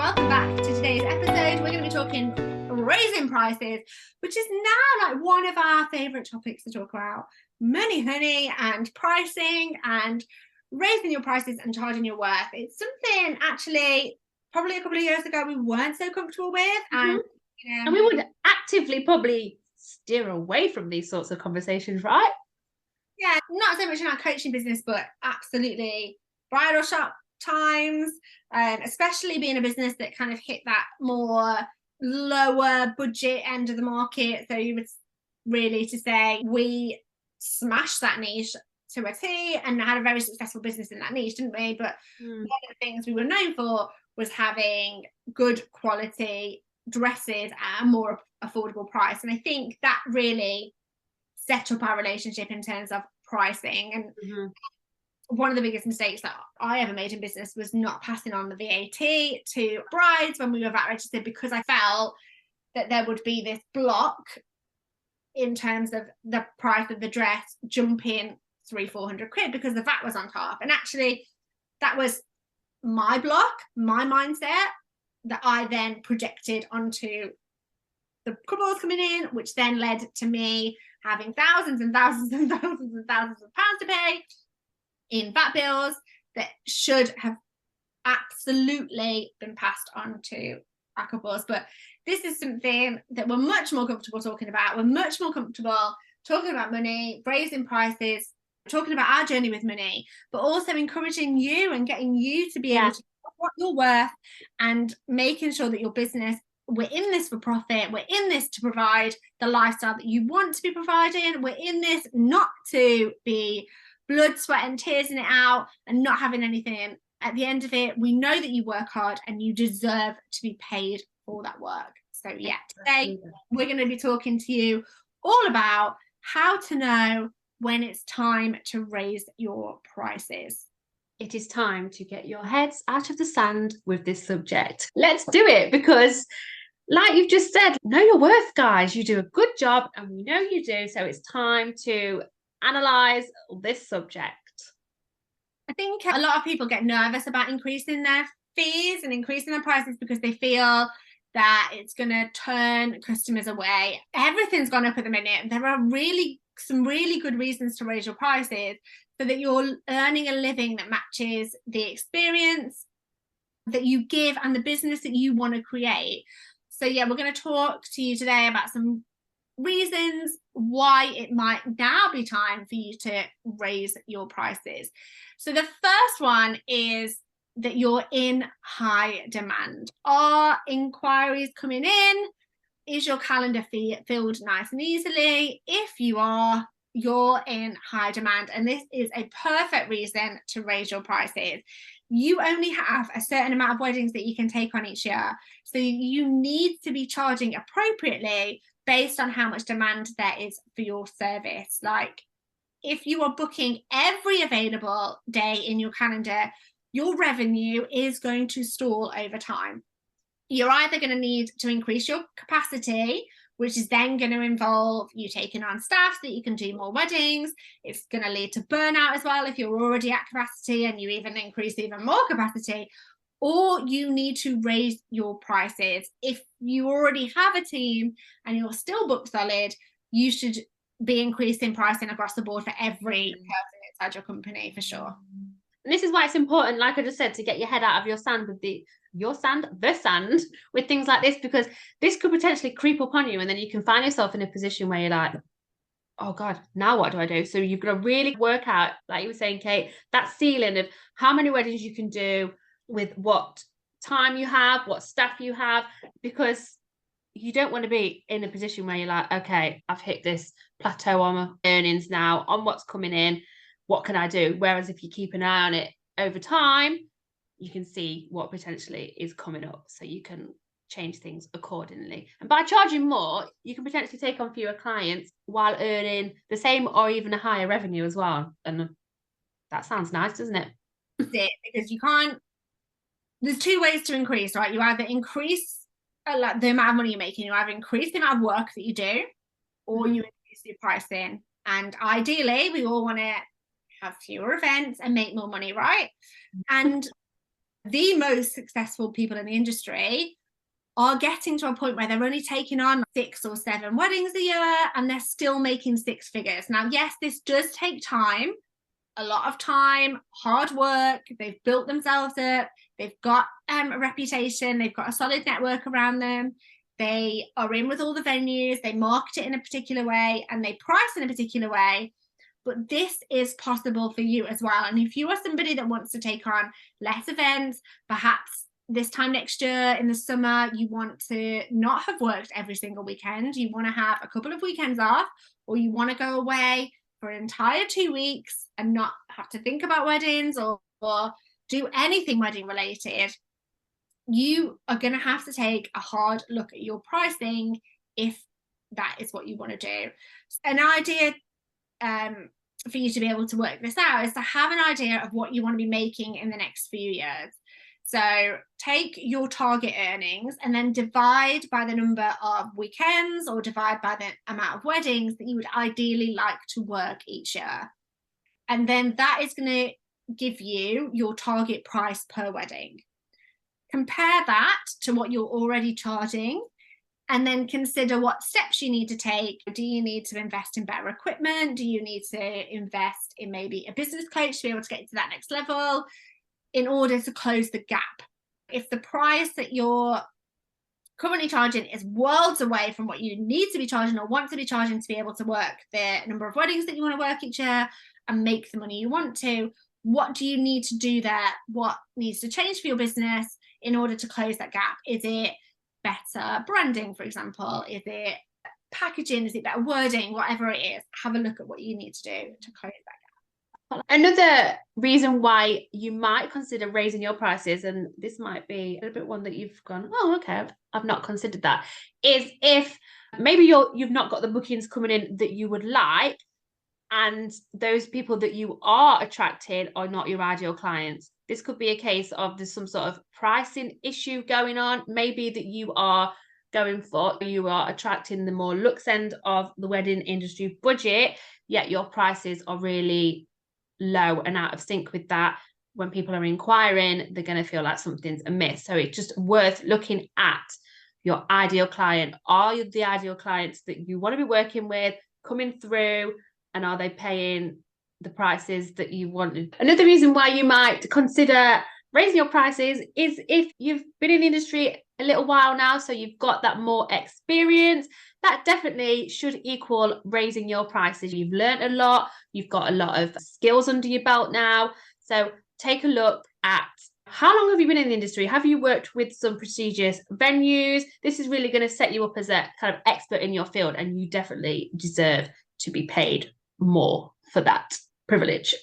welcome back to today's episode. We're going to be talking raising prices, which is now like one of our favourite topics to talk about. Money, honey, and pricing and raising your prices and charging your worth. It's something actually probably a couple of years ago we weren't so comfortable with, and and we would actively probably steer away from these sorts of conversations, right? Yeah, not so much in our coaching business, but absolutely bridal shop times, especially being a business that kind of hit that more lower budget end of the market. So you would really to say we smashed that niche to a T and had a very successful business in that niche, didn't we? But one of the things we were known for was having good quality dresses at a more affordable price. And I think that really set up our relationship in terms of pricing. And one of the biggest mistakes that I ever made in business was not passing on the VAT to brides when we were VAT registered, because I felt that there would be this block in terms of the price of the dress jumping 300-400 quid because the VAT was on top. And actually that was my block, my mindset that I then projected onto the couples coming in, which then led to me having thousands and thousands and thousands and thousands of pounds to pay in VAT bills that should have absolutely been passed on to our couples. But this is something that we're much more comfortable talking about. We're much more comfortable talking about money, raising prices, talking about our journey with money, but also encouraging you and getting you to be able to know what you're worth and making sure that your business, we're in this for profit, we're in this to provide the lifestyle that you want to be providing, we're in this not to be blood, sweat and tears in it out and not having anything at the end of it. We know that you work hard and you deserve to be paid for that work. So yeah, today we're going to be talking to you all about how to know when it's time to raise your prices. It is time to get your heads out of the sand with this subject. Let's do it, because like you've just said, know your worth, guys. You do a good job and we know you do. So it's time to analyze this subject. I think a lot of people get nervous about increasing their fees and increasing their prices because they feel that it's going to turn customers away. Everything's gone up at the minute. There are some really good reasons to raise your prices so that you're earning a living that matches the experience that you give and the business that you want to create. So yeah, we're going to talk to you today about some reasons why it might now be time for you to raise your prices. So the first one is that you're in high demand. Are inquiries coming in? Is your calendar filled nice and easily? If you are, you're in high demand, and this is a perfect reason to raise your prices. You only have a certain amount of weddings that you can take on each year, so you need to be charging appropriately based on how much demand there is for your service. Like if you are booking every available day in your calendar, your revenue is going to stall over time. You're either going to need to increase your capacity, which is then going to involve you taking on staff so that you can do more weddings. It's going to lead to burnout as well if you're already at capacity and you even increase even more capacity. Or you need to raise your prices. If you already have a team and you're still booked solid, you should be increasing pricing across the board for every person inside your company, for sure. And this is why it's important, like I just said, to get your head out of your sand with the sand with things like this, because this could potentially creep up on you and then you can find yourself in a position where you're like, oh God, now what do I do? So you've got to really work out, like you were saying, Kate, that ceiling of how many weddings you can do with what time you have, what staff you have, because you don't want to be in a position where you're like, okay, I've hit this plateau on my earnings now, on what's coming in, what can I do? Whereas if you keep an eye on it over time, you can see what potentially is coming up, so you can change things accordingly. And by charging more, you can potentially take on fewer clients while earning the same or even a higher revenue as well. And that sounds nice, doesn't it? Because you can't, there's two ways to increase, right? You either increase the amount of money you're making, you either increase the amount of work that you do, or you increase your pricing. And ideally, we all want to have fewer events and make more money, right? And the most successful people in the industry are getting to a point where they're only taking on 6 or 7 weddings a year and they're still making 6 figures. Now, yes, this does take time, a lot of time, hard work. They've built themselves up. They've got a reputation. They've got a solid network around them. They are in with all the venues. They market it in a particular way and they price in a particular way. But this is possible for you as well. And if you are somebody that wants to take on less events, perhaps this time next year in the summer, you want to not have worked every single weekend. You want to have a couple of weekends off, or you want to go away for an entire 2 weeks and not have to think about weddings or do anything wedding related. You are going to have to take a hard look at your pricing if that is what you want to do. An idea for you to be able to work this out is to have an idea of what you want to be making in the next few years. So take your target earnings and then divide by the number of weekends or divide by the amount of weddings that you would ideally like to work each year. And then that is going to give you your target price per wedding. Compare that to what you're already charging and then consider what steps you need to take. Do you need to invest in better equipment? Do you need to invest in maybe a business coach to be able to get to that next level in order to close the gap? If the price that you're currently charging is worlds away from what you need to be charging or want to be charging to be able to work the number of weddings that you want to work each year and make the money you want to, what do you need to do there? What needs to change for your business in order to close that gap? Is it better branding, for example? Is it packaging? Is it better wording? Whatever it is, have a look at what you need to do to close that gap. Another reason why you might consider raising your prices, and this might be a little bit one that you've gone, oh, okay, I've not considered that, is if maybe you've not got the bookings coming in that you would like, and those people that you are attracting are not your ideal clients. This could be a case of there's some sort of pricing issue going on. Maybe that you are attracting the more luxe end of the wedding industry budget, yet your prices are really low and out of sync with that. When people are inquiring, they're going to feel like something's amiss. So it's just worth looking at your ideal client. Are the ideal clients that you want to be working with coming through, and are they paying the prices that you wanted? Another reason why you might consider raising your prices is if you've been in the industry a little while now, so you've got that more experience, that definitely should equal raising your prices. You've learned a lot, you've got a lot of skills under your belt now. So take a look at how long have you been in the industry? Have you worked with some prestigious venues? This is really going to set you up as a kind of expert in your field, and you definitely deserve to be paid more for that privilege.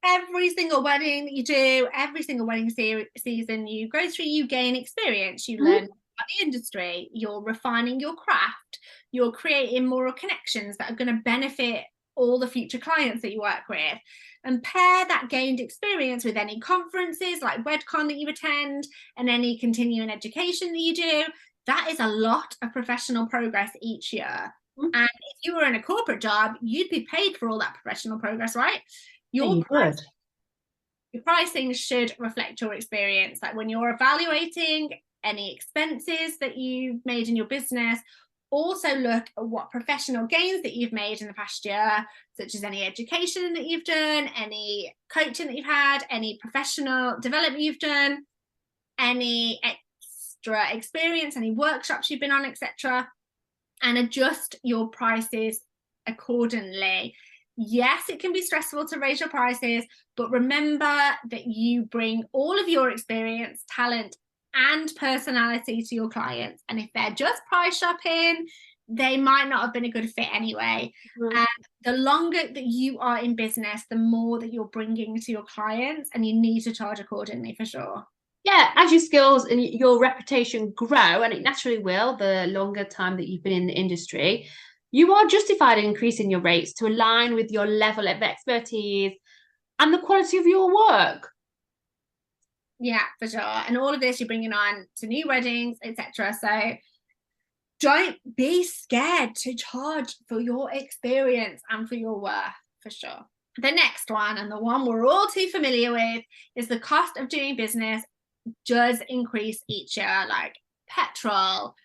Every single wedding that you do, every single wedding season you go through, you gain experience, you learn about the industry, you're refining your craft, you're creating moral connections that are going to benefit all the future clients that you work with. And pair that gained experience with any conferences like WedCon that you attend and any continuing education that you do. That is a lot of professional progress each year. And if you were in a corporate job, you'd be paid for all that professional progress, right? Your pricing should reflect your experience. Like when you're evaluating any expenses that you've made in your business, also look at what professional gains that you've made in the past year, such as any education that you've done, any coaching that you've had, any professional development you've done, any extra experience, any workshops you've been on, etc., and adjust your prices accordingly. Yes, it can be stressful to raise your prices, but remember that you bring all of your experience, talent, and personality to your clients. And if they're just price shopping, they might not have been a good fit anyway. And the longer that you are in business, the more that you're bringing to your clients, and you need to charge accordingly for sure. Yeah, as your skills and your reputation grow, and it naturally will the longer time that you've been in the industry, you are justified in increasing your rates to align with your level of expertise and the quality of your work. Yeah, for sure. And all of this you're bringing on to new weddings, etc. So don't be scared to charge for your experience and for your worth, for sure. The next one, and the one we're all too familiar with, is the cost of doing business does increase each year, like petrol,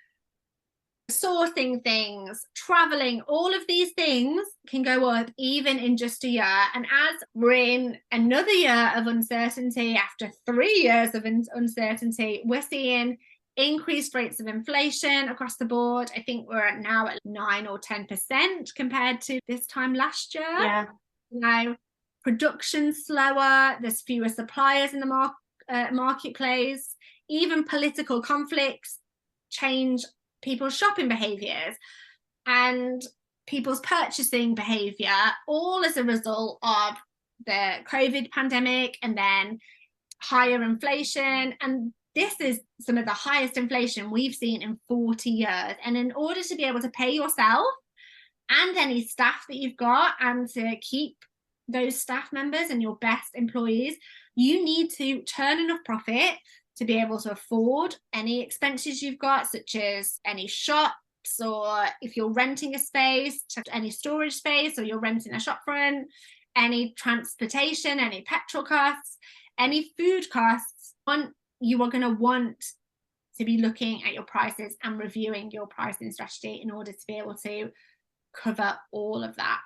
sourcing things, traveling, all of these things can go up even in just a year. And as we're in another year of uncertainty, after 3 years of uncertainty, we're seeing increased rates of inflation across the board. I think we're now at 9 or 10% compared to this time last year. Yeah. Now, production's slower, there's fewer suppliers in the marketplace, even political conflicts change people's shopping behaviors and people's purchasing behavior, all as a result of the COVID pandemic and then higher inflation. And this is some of the highest inflation we've seen in 40 years. And in order to be able to pay yourself and any staff that you've got, and to keep those staff members and your best employees, you need to turn enough profit to be able to afford any expenses you've got, such as any shops, or if you're renting a space, any storage space, or you're renting a shop front, any transportation, any petrol costs, any food costs. You are going to want to be looking at your prices and reviewing your pricing strategy in order to be able to cover all of that.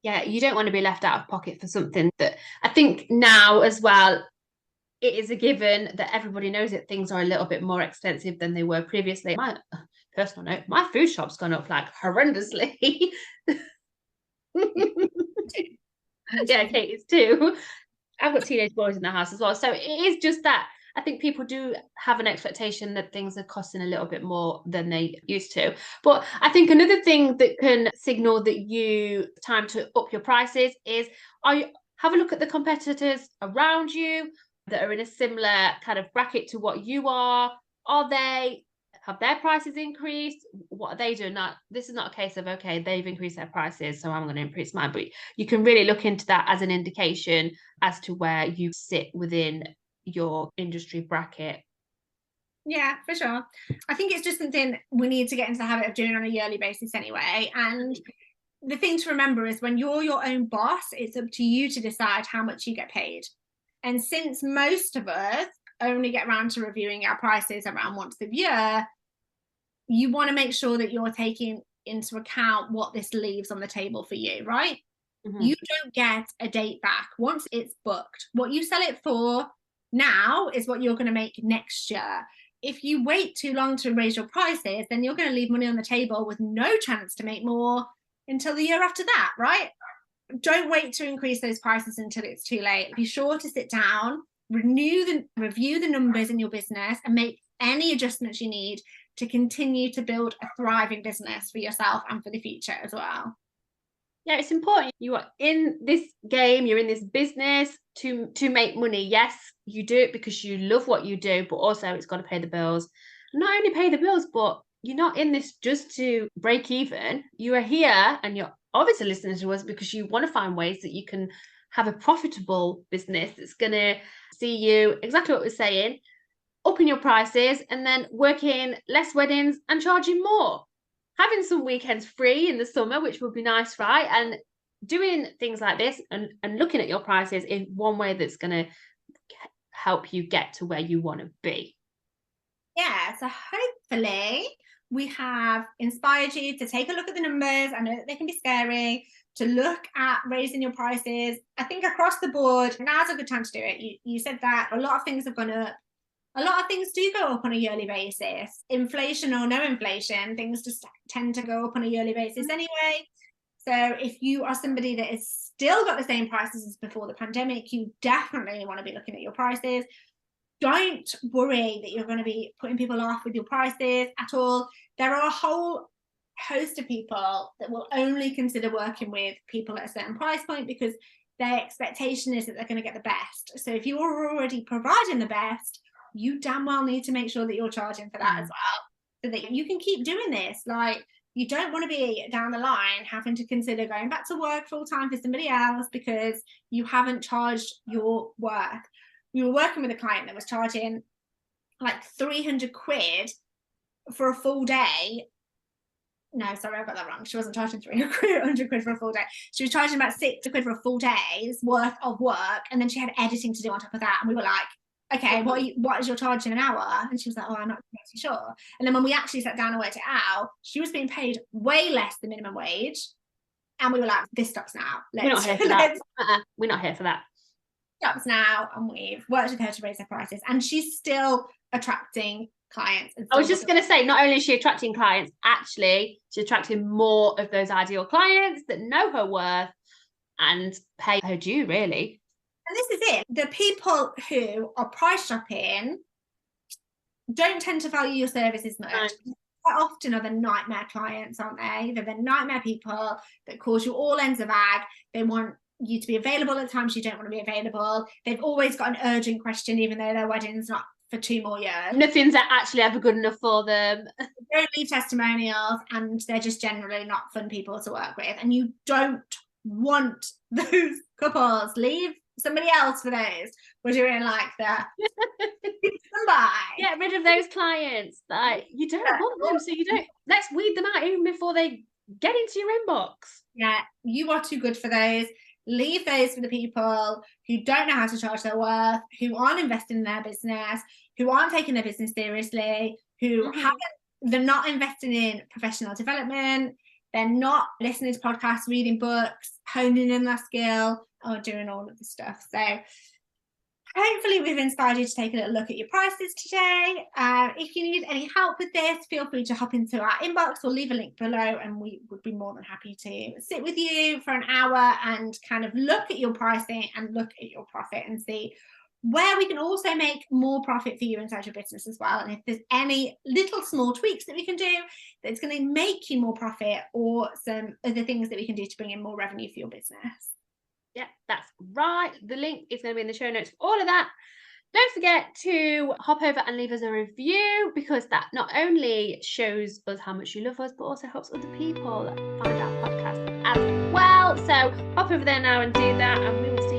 Yeah, you don't want to be left out of pocket for something that I think now as well, it is a given that everybody knows that things are a little bit more expensive than they were previously. My personal note, my food shop's gone up like horrendously. Yeah, Katie's too. I've got teenage boys in the house as well. So it is just that I think people do have an expectation that things are costing a little bit more than they used to. But I think another thing that can signal that it's time to up your prices is have a look at the competitors around you that are in a similar kind of bracket to what you are. Have their prices increased? What are they doing? Now, this is not a case of, okay, they've increased their prices, so I'm going to increase mine. But you can really look into that as an indication as to where you sit within your industry bracket. Yeah, for sure. I think it's just something we need to get into the habit of doing on a yearly basis anyway. And the thing to remember is when you're your own boss, it's up to you to decide how much you get paid. And since most of us only get around to reviewing our prices around once a year, you want to make sure that you're taking into account what this leaves on the table for you, right? Mm-hmm. You don't get a date back once it's booked. What you sell it for now is what you're going to make next year. If you wait too long to raise your prices, then you're going to leave money on the table with no chance to make more until the year after that, right? Don't wait to increase those prices until it's too late. Be sure to sit down, review the numbers in your business, and make any adjustments you need to continue to build a thriving business for yourself and for the future as well. Yeah, it's important. You are in this game, you're in this business to make money. Yes, you do it because you love what you do, but also it's got to pay the bills. Not only pay the bills, but you're not in this just to break even. You are here and you're obviously listening to us because you want to find ways that you can have a profitable business that's going to see you, exactly what we're saying, upping your prices and then working less weddings and charging more. Having some weekends free in the summer, which would be nice, right? And doing things like this and looking at your prices is one way that's going to help you get to where you want to be. Yeah, so hopefully we have inspired you to take a look at the numbers. I know that they can be scary, to look at raising your prices. I think across the board, now's a good time to do it. You said that a lot of things have gone up. A lot of things do go up on a yearly basis. Inflation or no inflation, things just tend to go up on a yearly basis anyway. So if you are somebody that has still got the same prices as before the pandemic, you definitely want to be looking at your prices. Don't worry that you're going to be putting people off with your prices at all. There are a whole host of people that will only consider working with people at a certain price point because their expectation is that they're going to get the best. So if you're already providing the best, you damn well need to make sure that you're charging for that as well, so that you can keep doing this. Like, you don't want to be down the line having to consider going back to work full time for somebody else because you haven't charged your worth. We were working with a client that was charging like 300 quid for a full day. No, sorry, I got that wrong. She wasn't charging 300 quid for a full day. She was charging about 60 quid for a full day's worth of work. And then she had editing to do on top of that. And we were like, okay, what is your charge in an hour? And she was like, oh, I'm not actually sure. And then when we actually sat down and worked it out, she was being paid way less than minimum wage. And we were like, this stops now. We're not here for that. We're not here for that. Stops now. And we've worked with her to raise her prices. And she's still attracting clients. I was just going to say, not only is she attracting clients, actually, she's attracting more of those ideal clients that know her worth and pay her due, really. And this is it. The people who are price shopping don't tend to value your service as much. No. Quite often are the nightmare clients, aren't they? They're the nightmare people that cause you all ends of ag. They want you to be available at times you don't want to be available. They've always got an urgent question, even though their wedding's not for 2 more years. Nothing's actually ever good enough for them. They don't leave testimonials, and they're just generally not fun people to work with. And you don't want those couples. Leave somebody else for those. We're doing like that. Get rid of those clients. Like, you don't want them, so you don't. Let's weed them out even before they get into your inbox. Yeah, you are too good for those. Leave those for the people who don't know how to charge their worth, who aren't investing in their business, who aren't taking their business seriously, who they're not investing in professional development, they're not listening to podcasts, reading books, honing in their skill, or doing all of the stuff. So hopefully we've inspired you to take a little look at your prices today. If you need any help with this, feel free to hop into our inbox or leave a link below, and we would be more than happy to sit with you for an hour and kind of look at your pricing and look at your profit and see where we can also make more profit for you inside your business as well. And if there's any little small tweaks that we can do that's going to make you more profit, or some other things that we can do to bring in more revenue for your business. Yeah, that's right. The link is going to be in the show notes for all of that. Don't forget to hop over and leave us a review, because that not only shows us how much you love us, but also helps other people find our podcast as well. So hop over there now and do that, and we will see you